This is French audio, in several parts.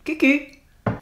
Coucou.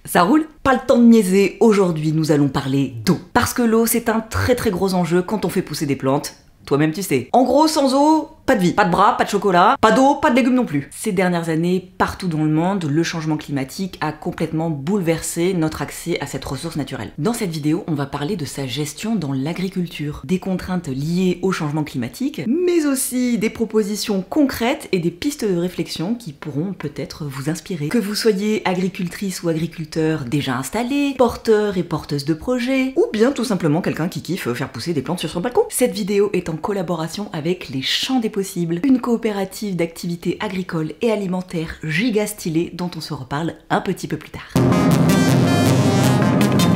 Ça roule? Pas le temps de niaiser, aujourd'hui nous allons parler d'eau. Parce que l'eau c'est un très gros enjeu quand on fait pousser des plantes. Toi-même tu sais. En gros, sans eau, pas de vie. Pas de bras, pas de chocolat, pas d'eau, pas de légumes non plus. Ces dernières années, partout dans le monde, le changement climatique a complètement bouleversé notre accès à cette ressource naturelle. Dans cette vidéo, on va parler de sa gestion dans l'agriculture, des contraintes liées au changement climatique, mais aussi des propositions concrètes et des pistes de réflexion qui pourront peut-être vous inspirer. Que vous soyez agricultrice ou agriculteur déjà installé, porteur et porteuse de projets, ou bien tout simplement quelqu'un qui kiffe faire pousser des plantes sur son balcon. Cette vidéo est en collaboration avec les Champs des Possibles, une coopérative d'activités agricoles et alimentaires giga stylée dont on se reparle un petit peu plus tard.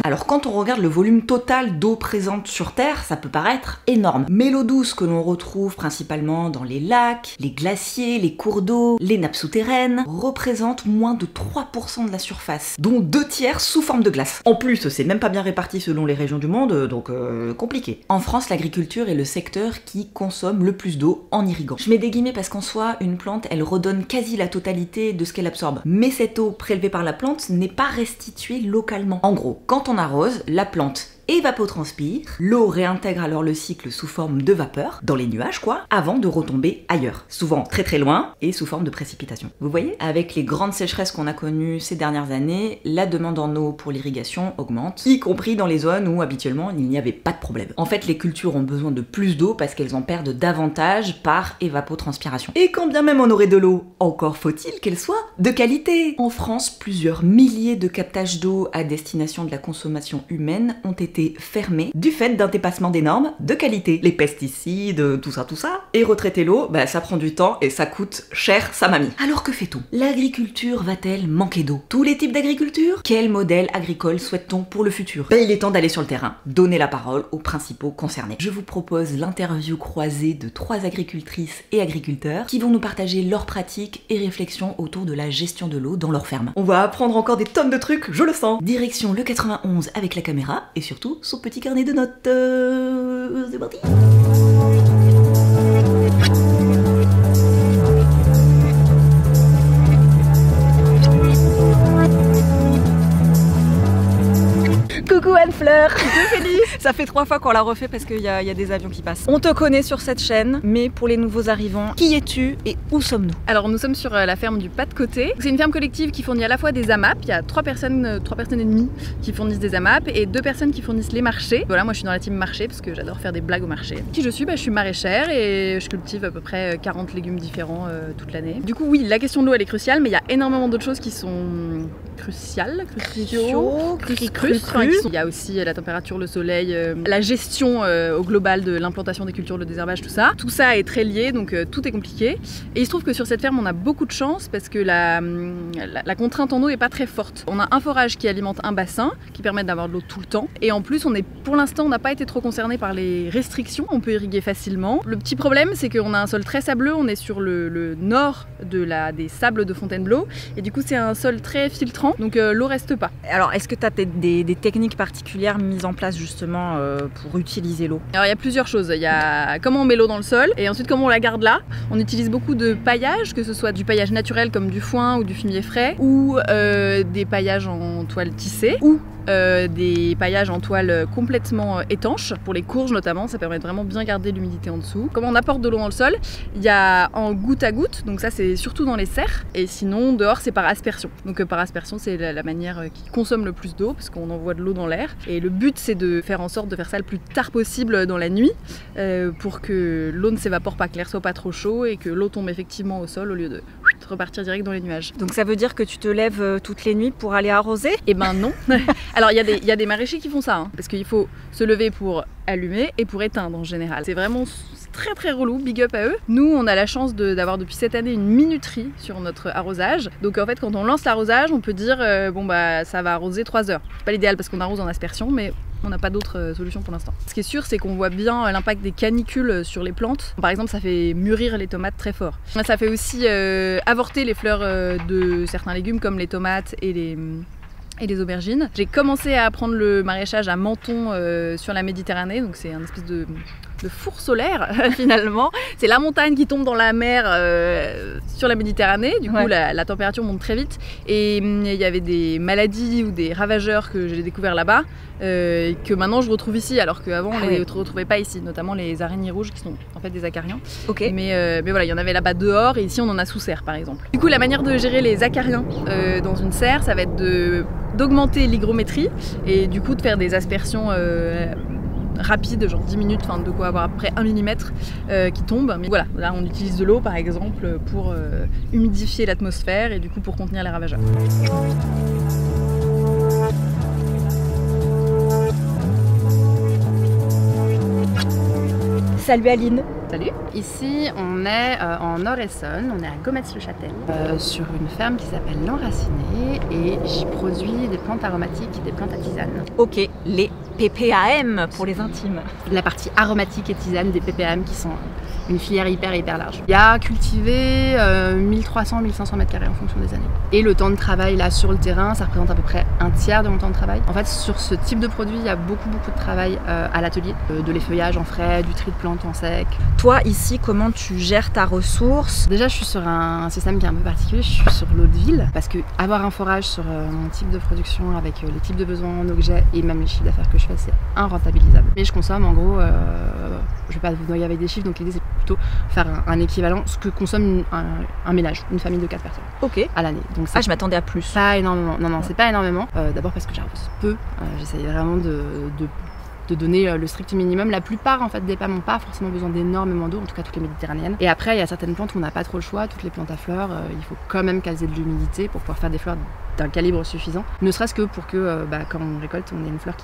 Alors quand on regarde le volume total d'eau présente sur Terre, ça peut paraître énorme. Mais l'eau douce que l'on retrouve principalement dans les lacs, les glaciers, les cours d'eau, les nappes souterraines, représente moins de 3% de la surface, dont 2/3 sous forme de glace. En plus, c'est même pas bien réparti selon les régions du monde, donc compliqué. En France, l'agriculture est le secteur qui consomme le plus d'eau en irriguant. Je mets des guillemets parce qu'en soi, une plante, elle redonne quasi la totalité de ce qu'elle absorbe. Mais cette eau prélevée par la plante n'est pas restituée localement. En gros, quand on arrose, la plante évapotranspire, l'eau réintègre alors le cycle sous forme de vapeur, dans les nuages quoi, avant de retomber ailleurs, souvent très loin et sous forme de précipitation. Vous voyez? Avec les grandes sécheresses qu'on a connues ces dernières années, la demande en eau pour l'irrigation augmente, y compris dans les zones où habituellement il n'y avait pas de problème. En fait, les cultures ont besoin de plus d'eau parce qu'elles en perdent davantage par évapotranspiration. Et quand bien même on aurait de l'eau, encore faut-il qu'elle soit de qualité. En France, plusieurs milliers de captages d'eau à destination de la consommation humaine ont été fermés du fait d'un dépassement des normes de qualité. Les pesticides, tout ça. Et retraiter l'eau, bah ça prend du temps et ça coûte cher sa mamie. Alors que fait-on? L'agriculture va-t-elle manquer d'eau? Tous les types d'agriculture? Quel modèle agricole souhaite-t-on pour le futur? Ben, il est temps d'aller sur le terrain, donner la parole aux principaux concernés. Je vous propose l'interview croisée de 3 agricultrices et agriculteurs qui vont nous partager leurs pratiques et réflexions autour de la gestion de l'eau dans leur ferme. On va apprendre encore des tonnes de trucs, je le sens. Direction le 91 avec la caméra et surtout son petit carnet de notes. C'est parti. Coucou Anne-Fleur. Ça fait 3 fois qu'on l'a refait parce qu'il y a des avions qui passent. On te connaît sur cette chaîne, mais pour les nouveaux arrivants, qui es-tu et où sommes-nous? Alors nous sommes sur la ferme du Pas de Côté. C'est une ferme collective qui fournit à la fois des AMAP, il y a 3 personnes et demie qui fournissent des AMAP et 2 personnes qui fournissent les marchés. Voilà, moi je suis dans la team marché parce que j'adore faire des blagues au marché. Qui je suis? Je suis maraîchère et je cultive à peu près 40 légumes différents toute l'année. Du coup oui, la question de l'eau elle est cruciale, mais il y a énormément d'autres choses qui sont cruciales. Il y a aussi la température, le soleil, la gestion au global de l'implantation des cultures, le désherbage, tout ça. Tout ça est très lié, donc tout est compliqué. Et il se trouve que sur cette ferme, on a beaucoup de chance parce que la contrainte en eau est pas très forte. On a un forage qui alimente un bassin, qui permet d'avoir de l'eau tout le temps. Et en plus, pour l'instant, on n'a pas été trop concerné par les restrictions. On peut irriguer facilement. Le petit problème, c'est qu'on a un sol très sableux. On est sur le nord des sables de Fontainebleau. Et du coup, c'est un sol très filtrant, donc l'eau reste pas. Alors, est-ce que tu as des techniques particulières mises en place justement pour utiliser l'eau? Alors il y a plusieurs choses, il y a comment on met l'eau dans le sol et ensuite comment on la garde là. On utilise beaucoup de paillage, que ce soit du paillage naturel comme du foin ou du fumier frais ou des paillages en toile tissée ou des paillages en toile complètement étanches, pour les courges notamment, ça permet de vraiment bien garder l'humidité en dessous. Comment on apporte de l'eau dans le sol? Il y a en goutte à goutte, donc ça c'est surtout dans les serres, et sinon dehors c'est par aspersion. Donc par aspersion c'est la manière qui consomme le plus d'eau, parce qu'on envoie de l'eau dans l'air, et le but c'est de faire en sorte de faire ça le plus tard possible dans la nuit, pour que l'eau ne s'évapore pas, que l'air soit pas trop chaud, et que l'eau tombe effectivement au sol au lieu de repartir direct dans les nuages. Donc ça veut dire que tu te lèves toutes les nuits pour aller arroser? Eh ben non. Alors il y a des maraîchers qui font ça, hein, parce qu'il faut se lever pour allumer et pour éteindre en général. C'est vraiment très relou, big up à eux. Nous on a la chance d'avoir depuis cette année une minuterie sur notre arrosage. Donc en fait quand on lance l'arrosage on peut dire bon bah ça va arroser 3 heures. C'est pas l'idéal parce qu'on arrose en aspersion, mais on n'a pas d'autre solution pour l'instant. Ce qui est sûr, c'est qu'on voit bien l'impact des canicules sur les plantes. Par exemple, ça fait mûrir les tomates très fort. Ça fait aussi avorter les fleurs de certains légumes comme les tomates et les aubergines. J'ai commencé à apprendre le maraîchage à Menton sur la Méditerranée, donc c'est un espèce de le four solaire finalement. C'est la montagne qui tombe dans la mer sur la Méditerranée. Du coup, la température monte très vite. Et il y avait des maladies ou des ravageurs que j'ai découvert là-bas, que maintenant je retrouve ici, alors qu'avant on ne les retrouvait pas ici, notamment les araignées rouges qui sont en fait des acariens. Mais voilà, il y en avait là-bas dehors et ici on en a sous serre par exemple. Du coup, la manière de gérer les acariens dans une serre, ça va être d'augmenter l'hygrométrie et du coup de faire des aspersions rapide, genre 10 minutes, enfin de quoi avoir à peu près 1 mm qui tombe. Mais voilà, là on utilise de l'eau par exemple pour humidifier l'atmosphère et du coup pour contenir les ravageurs. Salut Aline. Salut. Ici, on est en Nord-Essonne, on est à Gometz-le-Châtel, sur une ferme qui s'appelle l'Enraciné et j'y produis des plantes aromatiques et des plantes à tisane. Ok, les PPAM pour les intimes. La partie aromatique et tisane des PPAM qui sont une filière hyper large. Il y a cultivé 1300-1500 mètres carrés en fonction des années. Et le temps de travail là sur le terrain, ça représente à peu près un tiers de mon temps de travail. En fait, sur ce type de produit, il y a beaucoup de travail à l'atelier, de l'effeuillage en frais, du tri de plantes en sec. Toi, ici, comment tu gères ta ressource? Déjà, je suis sur un système qui est un peu particulier, je suis sur l'eau de ville, parce que avoir un forage sur mon type de production avec les types de besoins en eau que j'ai et même les chiffres d'affaires que je fais, c'est irrentabilisable. Mais je consomme en gros, je vais pas vous noyer avec des chiffres, donc l'idée c'est plutôt faire un équivalent, ce que consomme un ménage, une famille de 4 personnes à l'année. Donc je m'attendais à plus. Pas énormément, non, c'est pas énormément. D'abord parce que j'arrose peu, j'essaye vraiment de donner le strict minimum. La plupart en fait des PAM n'ont pas forcément besoin d'énormément d'eau, en tout cas toutes les méditerranéennes. Et après il y a certaines plantes où on n'a pas trop le choix, toutes les plantes à fleurs, il faut quand même qu'elles aient de l'humidité pour pouvoir faire des fleurs d'un calibre suffisant, ne serait-ce que pour que quand on récolte, on ait une fleur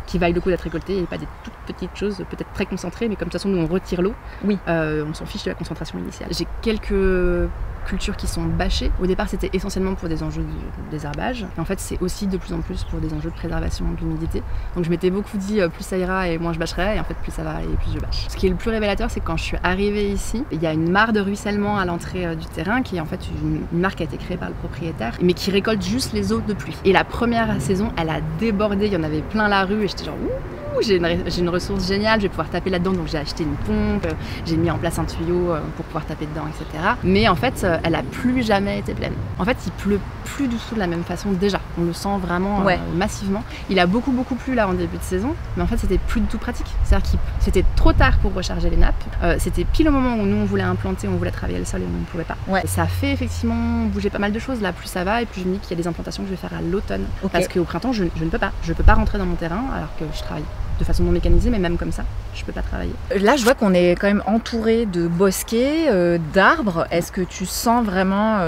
qui vaille le coup d'être récoltée et pas des toutes petites choses, peut-être très concentrées, mais comme de toute façon nous on retire l'eau, on s'en fiche de la concentration initiale. J'ai quelques cultures qui sont bâchées. Au départ c'était essentiellement pour des enjeux de désherbage, et en fait c'est aussi de plus en plus pour des enjeux de préservation de l'humidité. Donc je m'étais beaucoup dit plus ça ira et moins je bâcherai, et en fait plus ça va et plus je bâche. Ce qui est le plus révélateur, c'est que quand je suis arrivée ici, il y a une mare de ruissellement à l'entrée du terrain qui est en fait une mare qui a été créée par le propriétaire, mais qui récolte juste les eaux de pluie. Et la première saison, elle a débordé, il y en avait plein la rue et j'étais genre ouh, j'ai une ressource géniale, je vais pouvoir taper là-dedans. Donc j'ai acheté une pompe, j'ai mis en place un tuyau pour pouvoir taper dedans, etc. Mais en fait, elle a plus jamais été pleine. En fait, il pleut plus du tout de la même façon déjà. On le sent vraiment massivement. Il a beaucoup plu là en début de saison, mais en fait c'était plus du tout pratique. C'est-à-dire que c'était trop tard pour recharger les nappes. C'était pile au moment où nous on voulait implanter, on voulait travailler le sol et on ne pouvait pas. Ça fait effectivement bouger pas mal de choses. Là plus ça va et plus je me dis qu'il y a des implantations que je vais faire à l'automne. Parce qu'au printemps je ne peux pas. Je peux pas rentrer dans mon terrain alors que je travaille de façon non mécanisée, mais même comme ça, je peux pas travailler. Là, je vois qu'on est quand même entouré de bosquets, d'arbres. Est-ce que tu sens vraiment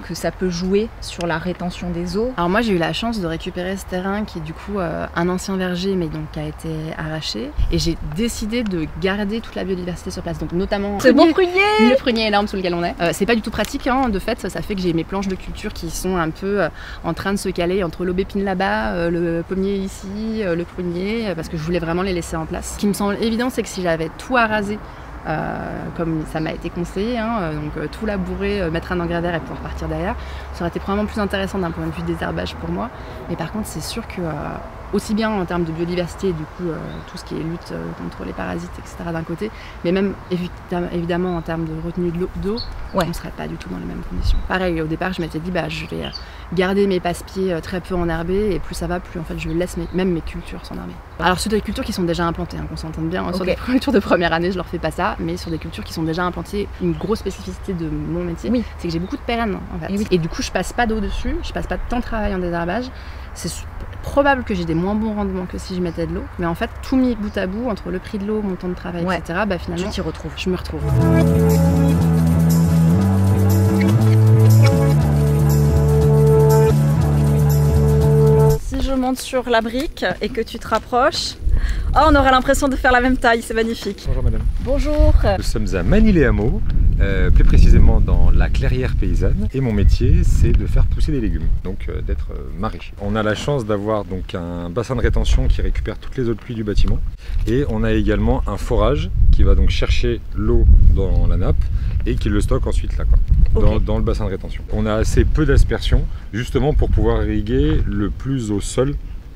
que ça peut jouer sur la rétention des eaux? Alors moi, j'ai eu la chance de récupérer ce terrain qui est du coup un ancien verger, mais donc qui a été arraché. Et j'ai décidé de garder toute la biodiversité sur place, donc notamment le prunier énorme sous lequel on est. C'est pas du tout pratique, hein, de fait, ça fait que j'ai mes planches de culture qui sont un peu en train de se caler entre l'aubépine là-bas, le pommier ici, le prunier, parce que je voulais vraiment les laisser en place. Ce qui me semble évident, c'est que si j'avais tout à raser, comme ça m'a été conseillé, donc tout labourer, mettre un engrais vert et pouvoir partir derrière, ça aurait été probablement plus intéressant d'un point de vue désherbage pour moi. Mais par contre, c'est sûr que aussi bien en termes de biodiversité, du coup tout ce qui est lutte contre les parasites, etc. d'un côté, mais même évidemment en termes de retenue d'eau, on ne serait pas du tout dans les mêmes conditions. Pareil, au départ, je m'étais dit, je vais garder mes passe-pieds très peu enherbés, et plus ça va, plus en fait je laisse même mes cultures s'enherber. Alors sur des cultures qui sont déjà implantées, qu'on s'entende bien, sur des cultures de première année, je leur fais pas ça, mais sur des cultures qui sont déjà implantées, une grosse spécificité de mon métier, c'est que j'ai beaucoup de pérennes en fait. Et du coup, je passe pas d'eau dessus, je passe pas de temps de travail en désherbage. C'est probable que j'ai des moins bons rendements que si je mettais de l'eau, mais en fait, tout mis bout à bout, entre le prix de l'eau, mon temps de travail, etc., finalement, je me retrouve. Si je monte sur la brique et que tu te rapproches, on aura l'impression de faire la même taille, c'est magnifique. Bonjour madame. Bonjour. Nous sommes à Manille-les-Hameaux, plus précisément dans la clairière paysanne, et mon métier c'est de faire pousser des légumes, donc d'être maraîcher. On a la chance d'avoir donc un bassin de rétention qui récupère toutes les eaux de pluie du bâtiment, et on a également un forage qui va donc chercher l'eau dans la nappe et qui le stocke ensuite là, dans le bassin de rétention. On a assez peu d'aspersion justement pour pouvoir irriguer le plus au sol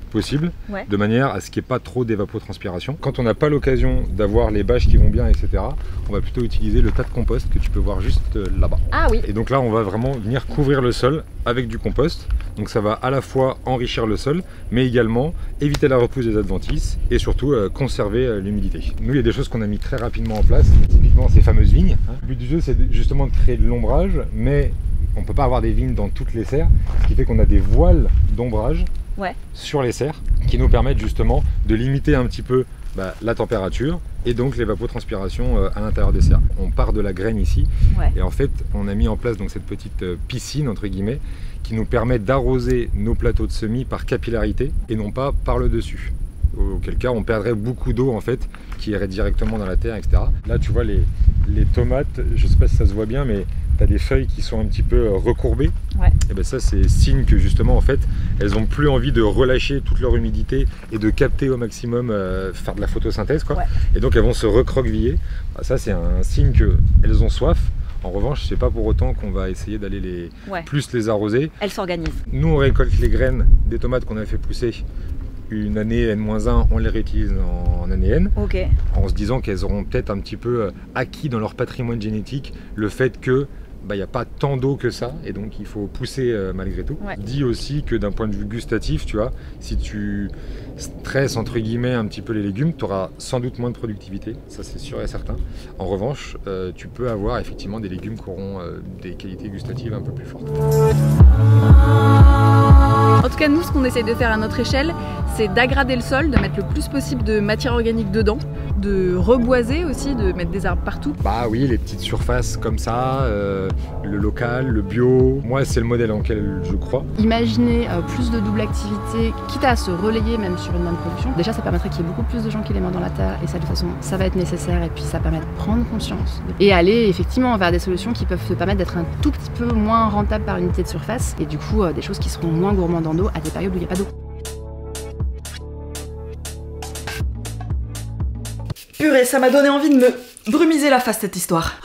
possible, Ouais. de manière à ce qu'il n'y ait pas trop d'évapotranspiration. Quand on n'a pas l'occasion d'avoir les bâches qui vont bien, etc., on va plutôt utiliser le tas de compost que tu peux voir juste là-bas. Ah oui. Et donc là, on va vraiment venir couvrir le sol avec du compost. Donc ça va à la fois enrichir le sol, mais également éviter la repousse des adventices et surtout conserver l'humidité. Nous, il y a des choses qu'on a mis très rapidement en place, typiquement ces fameuses vignes. Le but du jeu, c'est justement de créer de l'ombrage, mais on ne peut pas avoir des vignes dans toutes les serres, ce qui fait qu'on a des voiles d'ombrage sur les serres qui nous permettent justement de limiter un petit peu la température et donc l'évapotranspiration à l'intérieur des serres. On part de la graine ici et en fait on a mis en place donc cette petite piscine entre guillemets qui nous permet d'arroser nos plateaux de semis par capillarité et non pas par le dessus. Auquel cas on perdrait beaucoup d'eau en fait qui irait directement dans la terre, etc. Là tu vois les tomates, je sais pas si ça se voit bien, mais tu as des feuilles qui sont un petit peu recourbées. Et ben ça c'est signe que justement en fait elles ont plus envie de relâcher toute leur humidité et de capter au maximum, faire de la photosynthèse quoi. Et donc elles vont se recroqueviller. Ça c'est un signe qu'elles ont soif. En revanche, c'est pas pour autant qu'on va essayer d'aller plus les arroser. Elles s'organisent. Nous on récolte les graines des tomates qu'on a fait pousser une année N-1, on les réutilise en année N, en se disant qu'elles auront peut-être un petit peu acquis dans leur patrimoine génétique le fait que il n'y a pas tant d'eau que ça et donc il faut pousser malgré tout. Dit aussi que d'un point de vue gustatif, tu vois, si tu stresses entre guillemets un petit peu les légumes, tu auras sans doute moins de productivité, ça c'est sûr et certain. En revanche, tu peux avoir effectivement des légumes qui auront des qualités gustatives un peu plus fortes. En tout cas, nous, ce qu'on essaye de faire à notre échelle, c'est d'aggrader le sol, de mettre le plus possible de matière organique dedans, de reboiser aussi, de mettre des arbres partout. Bah oui, les petites surfaces comme ça, le local, le bio, moi c'est le modèle en lequel je crois. Imaginez plus de double activité, quitte à se relayer même sur une même production. Déjà, ça permettrait qu'il y ait beaucoup plus de gens qui les mettent dans la terre et ça, de toute façon, ça va être nécessaire et puis ça permet de prendre conscience et aller effectivement vers des solutions qui peuvent te permettre d'être un tout petit peu moins rentable par unité de surface et du coup des choses qui seront moins gourmandes en eau à des périodes où il n'y a pas d'eau. Purée, ça m'a donné envie de me brumiser la face cette histoire.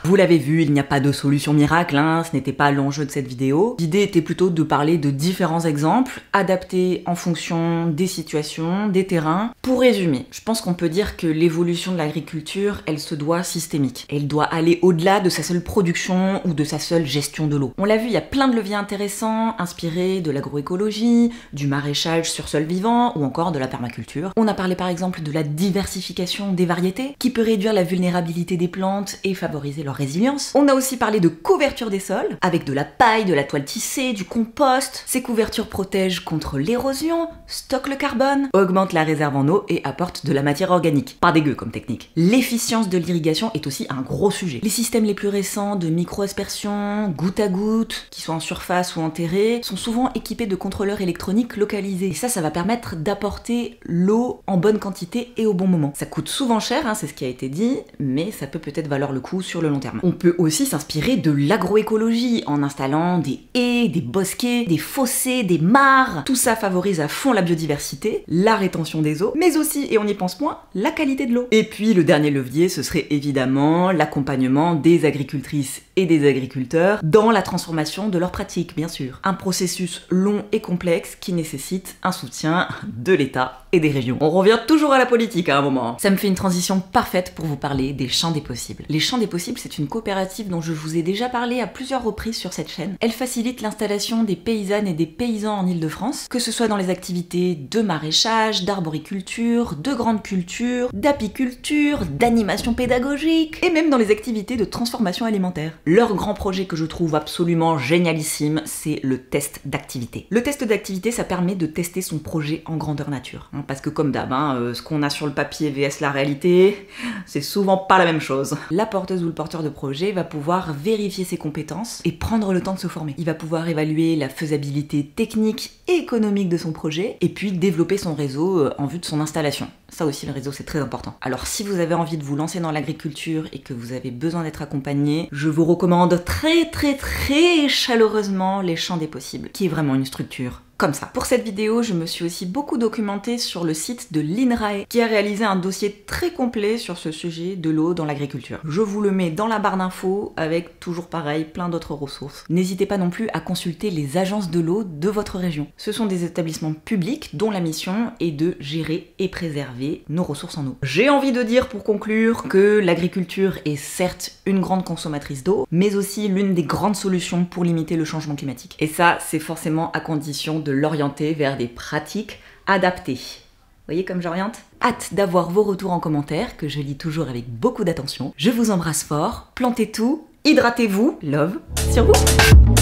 Vous l'avez vu, il n'y a pas de solution miracle, hein, ce n'était pas l'enjeu de cette vidéo. L'idée était plutôt de parler de différents exemples, adaptés en fonction des situations, des terrains. Pour résumer, je pense qu'on peut dire que l'évolution de l'agriculture, elle se doit systémique. Elle doit aller au-delà de sa seule production ou de sa seule gestion de l'eau. On l'a vu, il y a plein de leviers intéressants, inspirés de l'agroécologie, du maraîchage sur sol vivant ou encore de la permaculture. On a parlé par exemple de la diversification des variétés, qui peut réduire la vulnérabilité des plantes et favoriser leur résilience. On a aussi parlé de couverture des sols, avec de la paille, de la toile tissée, du compost. Ces couvertures protègent contre l'érosion, stockent le carbone, augmentent la réserve en eau et apportent de la matière organique. Pas dégueu comme technique. L'efficience de l'irrigation est aussi un gros sujet. Les systèmes les plus récents de micro-aspersion, goutte à goutte, qui soient en surface ou en terrée, sont souvent équipés de contrôleurs électroniques localisés. Et ça va permettre d'apporter l'eau en bonne quantité et au bon moment. Ça coûte souvent cher, hein, c'est ce qui a été dit, mais ça peut peut-être valoir le coup sur le long terme. On peut aussi s'inspirer de l'agroécologie en installant des haies, des bosquets, des fossés, des mares. Tout ça favorise à fond la biodiversité, la rétention des eaux, mais aussi, et on y pense moins, la qualité de l'eau. Et puis le dernier levier, ce serait évidemment l'accompagnement des agricultrices et des agriculteurs dans la transformation de leurs pratiques, bien sûr. Un processus long et complexe qui nécessite un soutien de l'État et des régions. On revient toujours à la politique à un moment. Ça me fait une transition parfaite pour vous parler des champs des possibles. Les champs des possibles, c'est une coopérative dont je vous ai déjà parlé à plusieurs reprises sur cette chaîne. Elle facilite l'installation des paysannes et des paysans en Île-de-France, que ce soit dans les activités de maraîchage, d'arboriculture, de grande culture, d'apiculture, d'animation pédagogique, et même dans les activités de transformation alimentaire. Leur grand projet que je trouve absolument génialissime, c'est le test d'activité. Le test d'activité, ça permet de tester son projet en grandeur nature. Parce que comme d'hab, ce qu'on a sur le papier vs la réalité, c'est souvent pas la même chose. La porteuse ou le porteur de projet va pouvoir vérifier ses compétences et prendre le temps de se former. Il va pouvoir évaluer la faisabilité technique et économique de son projet et puis développer son réseau en vue de son installation. Ça aussi, le réseau, c'est très important. Alors si vous avez envie de vous lancer dans l'agriculture et que vous avez besoin d'être accompagné, je vous recommande très chaleureusement les Champs des Possibles, qui est vraiment une structure comme ça. Pour cette vidéo, je me suis aussi beaucoup documentée sur le site de l'INRAE qui a réalisé un dossier très complet sur ce sujet de l'eau dans l'agriculture. Je vous le mets dans la barre d'infos avec toujours pareil, plein d'autres ressources. N'hésitez pas non plus à consulter les agences de l'eau de votre région. Ce sont des établissements publics dont la mission est de gérer et préserver nos ressources en eau. J'ai envie de dire pour conclure que l'agriculture est certes une grande consommatrice d'eau, mais aussi l'une des grandes solutions pour limiter le changement climatique. Et ça, c'est forcément à condition de l'orienter vers des pratiques adaptées. Vous voyez comme j'oriente ? Hâte d'avoir vos retours en commentaire, que je lis toujours avec beaucoup d'attention. Je vous embrasse fort, plantez tout, hydratez-vous, love sur vous.